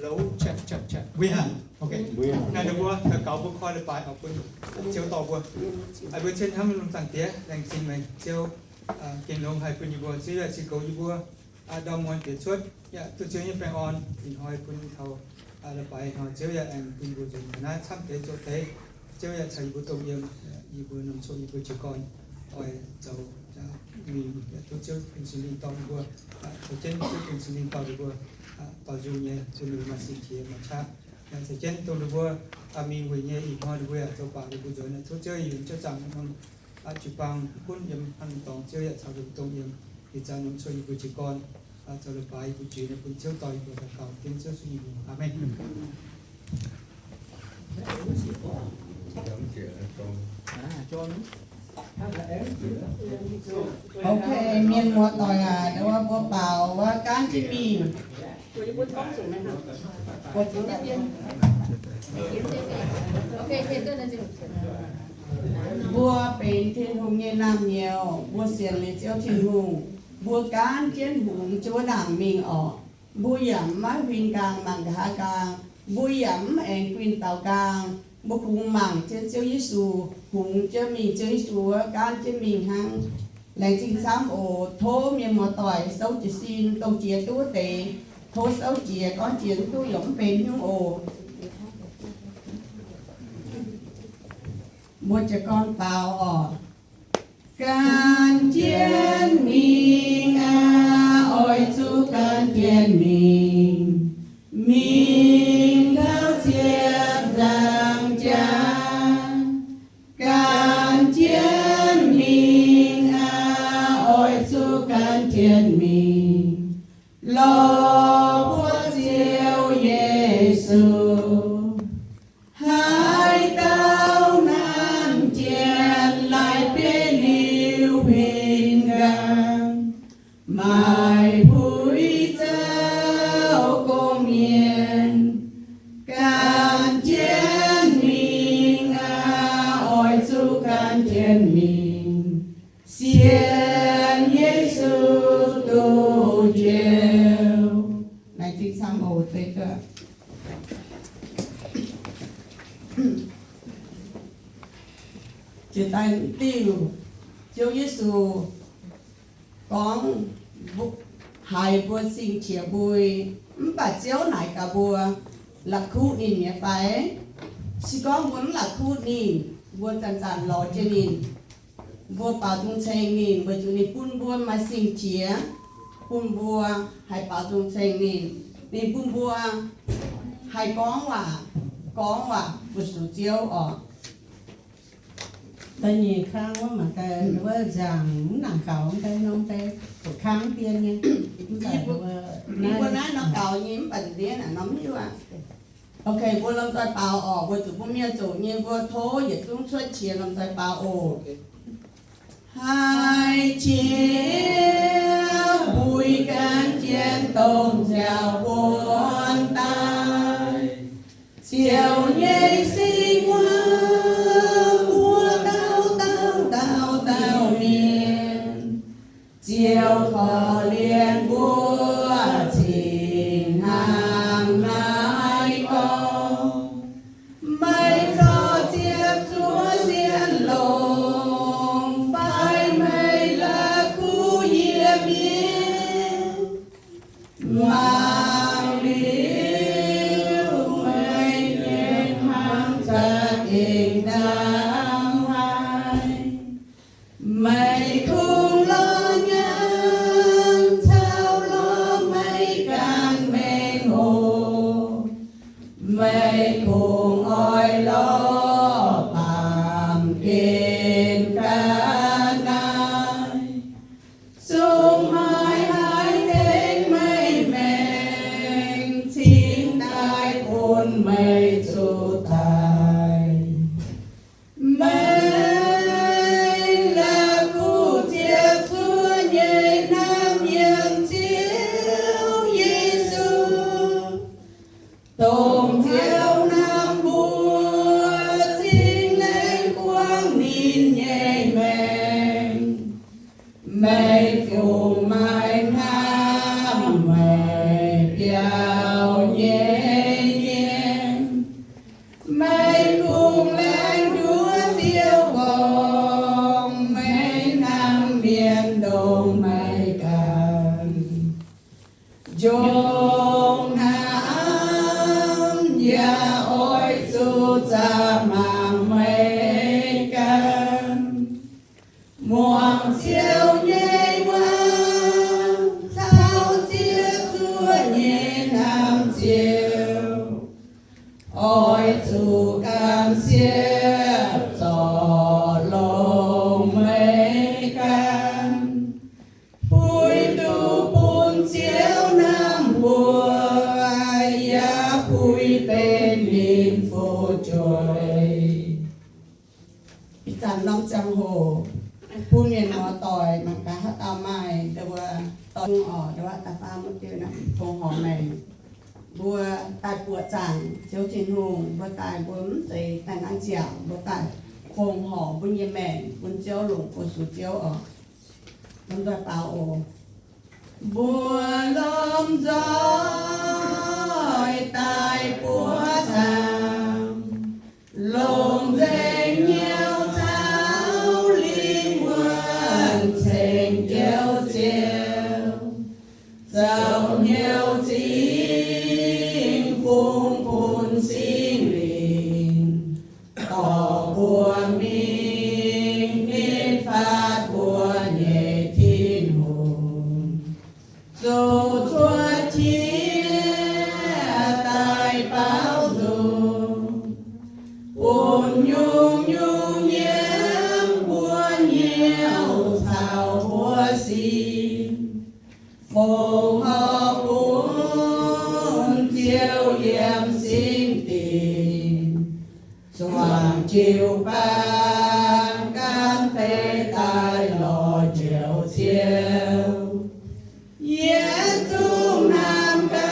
lấu chặt vi hẳn ok này được chưa là cậu bút khoai được bài học quân chiếu tàu vừa ai bên trên ham lông tảng tía dành xin mình chiếu kinh lông hay quân như vừa chỉ là chỉ cầu như vừa đau mòn để suốt dạ tôi chiếu như phải on thì hỏi quân thầu là bài họ chiếu dạ anh quân vừa dùng nó sắp tới chỗ thế chiếu dạ chạy bút tông dương như vừa nằm số như vừa chỉ còn hỏi dầu mình tôi chiếu insulin tàu vừa tôi trên chiếu insulin tàu vừa tàu dù nhé cho người mà xin chia mà cha yang sẽ trên tôi được vừa mình về nhé ít hoa được vừa cho bà được vừa rồi này tôi chơi những cho chẳng nó chụp bằng cuốn yếm ăn tòng chơi ở sau được tông yếm thì cha nhóm chơi vừa chỉ con cho được bài của chị là cuốn chiếu tỏi của thằng cào tiếng chiếu suy nghĩ amen ok miền mua tỏi nếu mà mua bảo và cán chỉ mì Buôn con dùng này hả? của chúng ta Ok, thế tôi là gì? vuaเป็นthiên hùng như nam nhiều vua xiển lý chiếu thiên hùng vua cán chiến hùng chúa đảng mình ở vua yểm mái huynh càng mảng cả càng vua yểm em quyên tàu càng vua hùng mảng trên chiếu Giêsu hùng cho mình chơi Giêsu cán trên mình hăng lại chính sám ổ thố miền mùa tỏi sâu chỉ xin tông chia tú tề thố sâu chia con chiến tu giống bên nhung ổ mua cho con vào ở can chiến mình ôi chú can chiến mình thao chiếc rằng cha can chiến mình ôi chú can chiến mình lo của diệu Giêsu hai tao nan chèn lại bê liu huyền gang mai bụi dao công miền can chén mình ôi chú can chén mình xiên Giêsu tu chiều này tiếng sam ồ thế cơ chỉ tay tiêu Chúa Giêsu con hai bữa sinh chia bùi bà chiếu này cả bùa là khu nhìn nhé phải chỉ có muốn là khu nhìn bùa chăn chăn lò trên nhìn bùa bảo tung xe nhìn bùa chú nhìn bún bùa mà sinh chia bún bùa hai bảo tung xe nhìn bún bùa hai con hòa phụ sự chiếu ở tại vì khang quá mà cái nó rằng nàng khảo cái nông cái của kháng tiên nha bữa nay nó cào nhiễm bệnh đĩa là nóng như vậy ok bữa lâm tại bảo ở bữa chủ bữa miêu chủ như bữa thố vậy chúng xuất chia lâm tại bảo ổ hai chiếc bùi can trên tôm dẻo buồn tay chiều nhây sinh hoa chiều thọ liền vua trình hàng nai con mây gió chiếc chúa xiên lồng bay mây là khu diêm yên mang liễu mây nhện hàng chặt hình đang hai mây khung lo mây cùng oi lo tạm kiên ca nai sung hai đến mây mèn xin đại buồn mây chu tài mây là khu chiếc chúa nhảy nam yên chiếu Giêsu tôm chiếu nam bùa xin lên quang nhìn nhẹ mềm mây phiêu mai nam mây piao nhẹ muộn chiều nhẹ vang sao chia xua nhẹ nam chiều ôi chủ cảm xiết gió lồng mây can bùi tu bùn chiếu nam bùa ya bùi tên linh phô trôiจันน้องจังโหผู้เรียนมอต่อยมันกะฮัตตาไม้แต่ว่าตอนออกแต่ว่าตาฟ้ามันเจอนะทงหอมในบัวตายปวดจังเจียวจินหงบัวตายบัวมันใจแต่นางเจียวบัวตายคงหอมบุญเยแม่บุญเจียวหลงบุญสุเจียวออกมันตัวเปล่าโอบัวลมจอยตายปวดจังลมเจงเหี่ยวdẫu nhiều chính phung phun sinh linh tỏ bùa minh nên phát bùa nhẹ thiên hồn dù chúa chia tài báo dung ôn nhung nhung nhiễm bùa nhiều thảo bùa xin phùng họ bốn chiều yếm sinh tình choàng chiều ban can tê tai lò chiều chiều yết dung nam ca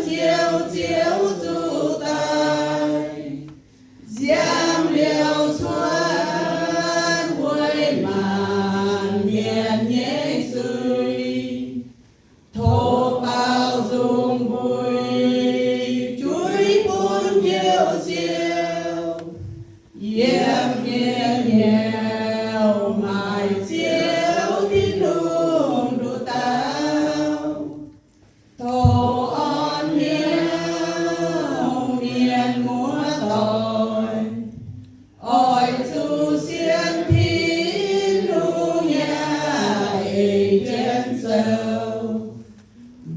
chiều chiều du tai giang liều xuân quê màn miền nhẹ xuôi thô bao dung vui chuối buồn nhiều chiều yếm nhẹ nhèo mài chiều đi lùm đủ tao thô on hiếu miền múa tỏi ôi chu xiên thi lu nhà trên sâu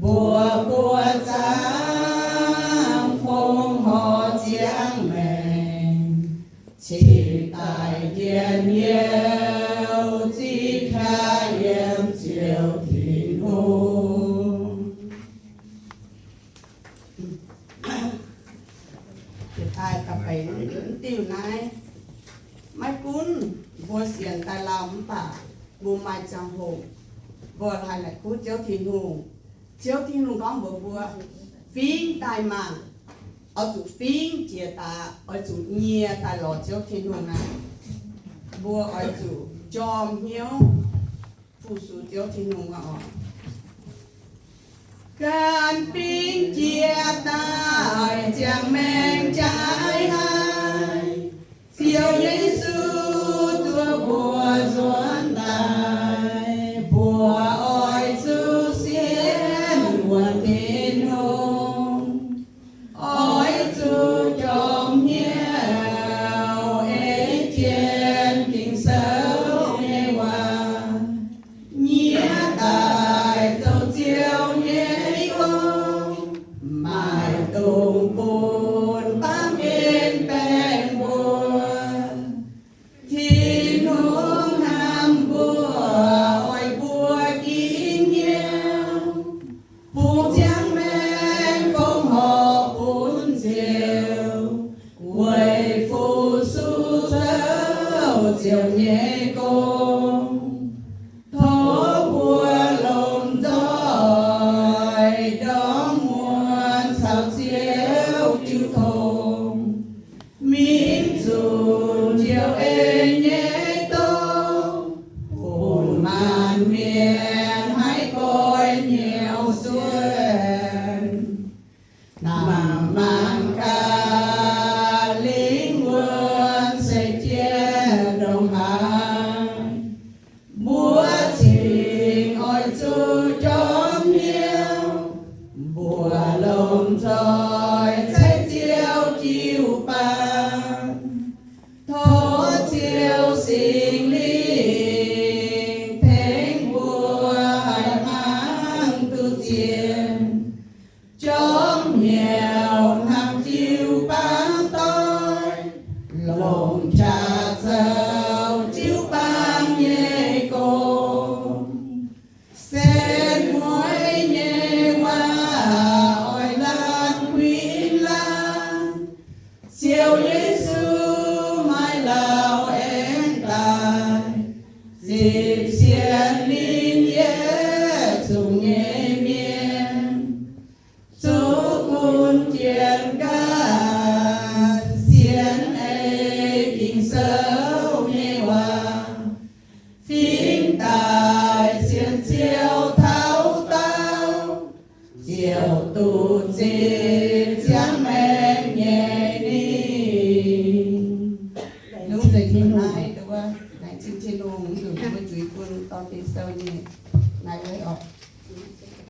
bùa bùa trắng phong họ chiang mèn chỉ tại tiền nhiều chỉ khai yếm chiều thiên hùng ai cặp bảy tiêu này mai cún bùa xiên tai lắm bà bùa mai trang hồ bùa hai lại cú chiếu thiên hùng có bùa bùa phím tai mạng ở chủ phím chia ta ở chủ nhia tai lò chiếu thiên hùng này bùa ở chủ chom hiếu phụ sự chiếu thiên hùng ở can phím chia tai chẳng men trái hai siêu Giêsu chúa bùa doan tài bùa ôi su xiên nguồn thiên hùng ôi su chom hiếu ế trên kinh sâu nghe hòa nhía tài dấu chiều nhé công mài tùng buồn bám yên bèn buồn thiên hùng ham bùa ôi bùa kín nhiều phù giang men phong họ bốn chiều quầy phù su thâu chiều nhẹ công thố bùa lồng giỏi đó muôn sao chiếu chữ thùng mím dùn chiều ê nhẹ tông hồn màn miền hãy coi nhiều xuân nằm mang ca lính quân sẽ chia đồng hành đại xiên chiều tháo tao chiều tu chi chẳng men nhẹ đi Lúc này thì nó ai đượcว่าไหนจริงๆลงอยู่ด้วยจุยคุณตอนเป็นเซลล์เนี่ย